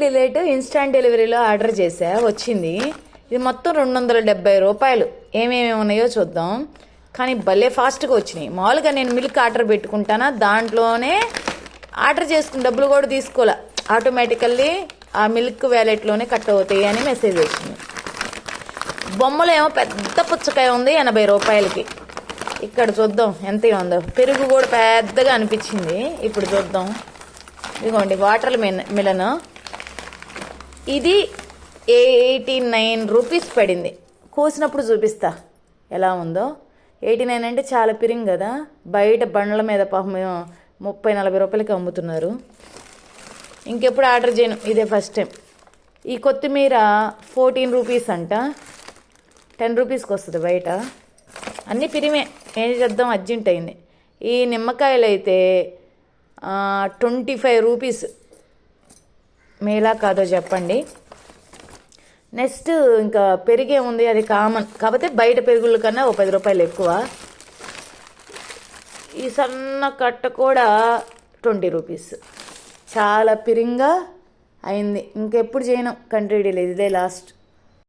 Delight instant డెలివరీలో order చేసా, వచ్చింది. ఇది మొత్తం 270 రూపాయలు. ఏమేమి ఉన్నాయో చూద్దాం. కానీ భలే ఫాస్ట్గా వచ్చినాయి. మామూలుగా నేను మిల్క్ ఆర్డర్ పెట్టుకుంటానా, దాంట్లోనే ఆర్డర్ చేసుకుని డబ్బులు కూడా తీసుకోలే, ఆటోమేటికల్లీ ఆ మిల్క్ వ్యాలెట్లోనే కట్ అవుతాయి అని మెసేజ్ వచ్చింది. బొమ్మలు ఏమో పెద్ద పుచ్చకాయ ఉంది 80 రూపాయలకి. ఇక్కడ చూద్దాం ఎంత ఉందో. పెరుగు కూడా పెద్దగా అనిపించింది. ఇప్పుడు చూద్దాం. ఇదిగోండి వాటర్ మిలన్, ఇది 89 రూపీస్ పడింది. కోసినప్పుడు చూపిస్తా ఎలా ఉందో. 89 అంటే చాలా పిరింగ్ కదా. బయట బండ్ల మీద పాపం 30-40 రూపాయలకి అమ్ముతున్నారు. ఇంకెప్పుడు ఆర్డర్ చేయను, ఇదే ఫస్ట్ టైం. ఈ కొత్తిమీర 14 రూపీస్ అంట, 10 రూపీస్కి వస్తుంది బయట. అన్నీ పిరిమే, ఏం చేద్దాం, అర్జెంట్ అయింది. ఈ నిమ్మకాయలు అయితే 25 రూపీస్. మేలా కాదో చెప్పండి. నెక్స్ట్ ఇంకా పెరిగే ఉంది, అది కామన్. కాకపోతే బయట పెరుగుల కన్నా 10 రూపాయలు ఎక్కువ. ఈ సన్న కట్ట కూడా 20 రూపీస్. చాలా పిరింగా అయింది. ఇంకెప్పుడు చేయను కంట్రీ డీల్, ఇదే లాస్ట్.